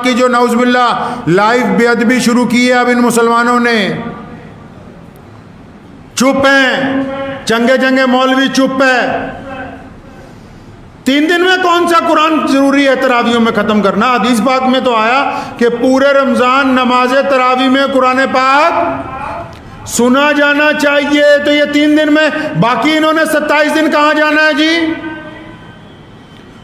کی جو نعوذ باللہ لائیو بے ادبی شروع کی ہے اب ان مسلمانوں نے، چپ ہیں، چنگے مولوی چپ ہے۔ 3 دن میں کون سا قرآن ضروری ہے تراویحوں میں ختم کرنا؟ حدیث پاک میں تو آیا کہ پورے رمضان نماز تراویح میں قرآن پاک سنا جانا چاہیے، تو یہ 3 دن میں باقی انہوں نے 27 دن کہاں جانا ہے جی؟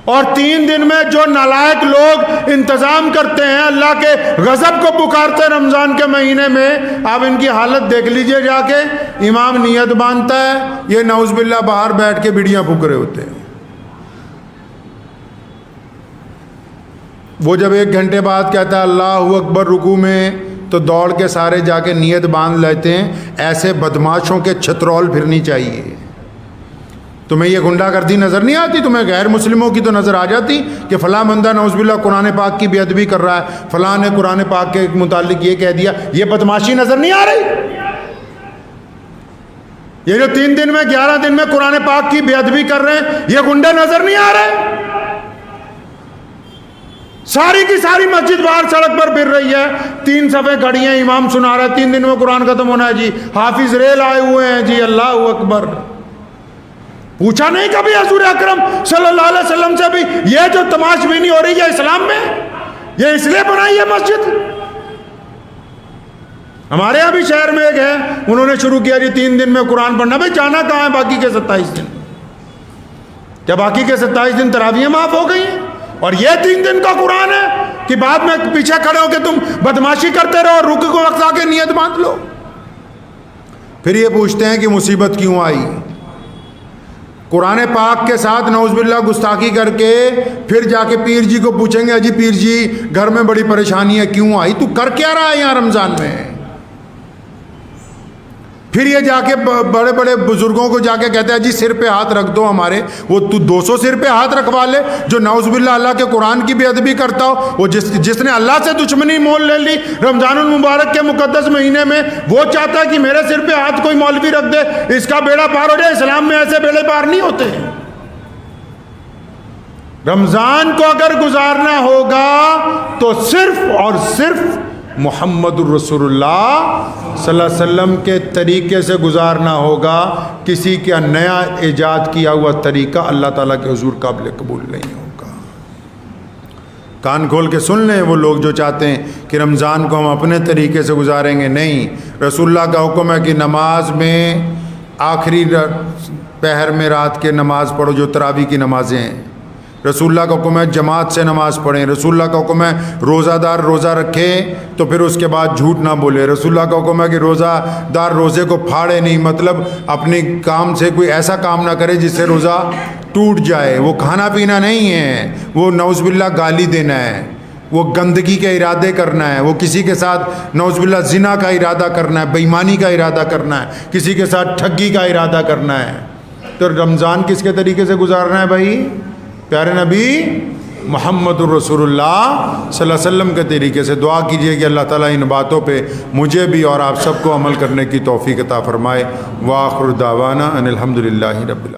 اور 3 دن میں جو نالائق لوگ انتظام کرتے ہیں، اللہ کے غضب کو پکارتے رمضان کے مہینے میں، آپ ان کی حالت دیکھ لیجئے جا کے۔ امام نیت باندھتا ہے، یہ نعوذ باللہ باہر بیٹھ کے بیڑیاں پھونک رہے ہوتے ہیں۔ وہ جب 1 گھنٹے بعد کہتا ہے اللہ اکبر رکوع میں، تو دوڑ کے سارے جا کے نیت باندھ لیتے ہیں۔ ایسے بدماشوں کے چھترول پھرنی چاہیے۔ تمہیں یہ گنڈا گردی نظر نہیں آتی؟ تمہیں غیر مسلموں کی تو نظر آ جاتی کہ فلاں بندہ نعوذ باللہ قرآن پاک کی بے ادبی کر رہا ہے، فلاں نے قرآن پاک کے متعلق یہ کہہ دیا۔ یہ بدماشی نظر نہیں آ رہی؟ یہ جو 3 دن میں 11 دن میں قرآن پاک کی بے ادبی کر رہے ہیں، یہ گنڈے نظر نہیں آ رہے؟ ساری کی ساری مسجد باہر سڑک پر پھر رہی ہے، 3 صفیں کھڑی ہیں، امام سنا رہا ہے، 3 دن میں قرآن ختم ہونا ہے جی، حافظ ریل آئے ہوئے ہیں جی، اللہ اکبر۔ پوچھا نہیں کبھی حضور اکرم صلی اللہ علیہ وسلم سے بھی یہ جو تماش بینی ہو رہی ہے اسلام میں، یہ اس لیے بنائی ہے مسجد؟ ہمارے یہاں بھی شہر میں ایک ہے، انہوں نے شروع کیا جی 3 دن میں قرآن پڑھنا۔ بھائی جانا کہاں ہے باقی کے 27 دن؟ کیا باقی کے 27 دن تراویحیں معاف ہو گئی ہیں؟ اور یہ 3 دن کا قرآن ہے کہ بعد میں پیچھے کھڑے ہو کے تم بدماشی کرتے رہو اور رکوع کو وقت آ کے نیت باندھ لو۔ پھر یہ پوچھتے ہیں کہ مصیبت کیوں آئی؟ قرآن پاک کے ساتھ نعوذ باللہ گستاخی کر کے پھر جا کے پیر جی کو پوچھیں گے جی پیر جی گھر میں بڑی پریشانی ہے، کیوں آئی؟ تو کر کیا رہا ہے یہاں رمضان میں؟ پھر یہ جا کے بڑے بڑے بزرگوں کو جا کے کہتا ہے جی سر پہ ہاتھ رکھ دو ہمارے۔ وہ تو 200 سر پہ ہاتھ رکھوا لے جو نعوذ باللہ اللہ کے قرآن کی بے ادبی کرتا ہو۔ وہ جس نے اللہ سے دشمنی مول لے لی رمضان المبارک کے مقدس مہینے میں، وہ چاہتا ہے کہ میرے سر پہ ہاتھ کوئی مولوی رکھ دے، اس کا بیڑا پار ہو جائے۔ اسلام میں ایسے بیڑے پار نہیں ہوتے۔ رمضان کو اگر گزارنا ہوگا تو صرف اور صرف محمد الرسول اللہ صلی اللہ علیہ وسلم کے طریقے سے گزارنا ہوگا۔ کسی کا نیا ایجاد کیا ہوا طریقہ اللہ تعالیٰ کے حضور قابل قبول نہیں ہوگا۔ کان کھول کے سن لیں وہ لوگ جو چاہتے ہیں کہ رمضان کو ہم اپنے طریقے سے گزاریں گے۔ نہیں، رسول اللہ کا حکم ہے کہ نماز میں آخری پہر میں رات کے نماز پڑھو جو تراویح کی نمازیں ہیں۔ رسول اللہ کا حکم ہے جماعت سے نماز پڑھیں۔ رسول اللہ کا حکم ہے روزہ دار روزہ رکھے تو پھر اس کے بعد جھوٹ نہ بولے۔ رسول اللہ کا حکم ہے کہ روزہ دار روزے کو پھاڑے نہیں، مطلب اپنی کام سے کوئی ایسا کام نہ کرے جس سے روزہ ٹوٹ جائے۔ وہ کھانا پینا نہیں ہے، وہ نعوذ باللہ گالی دینا ہے، وہ گندگی کے ارادے کرنا ہے، وہ کسی کے ساتھ نعوذ باللہ زنا کا ارادہ کرنا ہے، بے ایمانی کا ارادہ کرنا ہے، کسی کے ساتھ ٹھگی کا ارادہ کرنا ہے۔ تو رمضان کس کے طریقے سے گزارنا ہے بھائی؟ پیارے نبی محمد الرسول اللہ صلی اللہ علیہ وسلم کے طریقے سے۔ دعا کیجئے کہ اللہ تعالیٰ ان باتوں پہ مجھے بھی اور آپ سب کو عمل کرنے کی توفیق عطا فرمائے۔ وآخر دعوانا ان الحمد للہ رب العالمین۔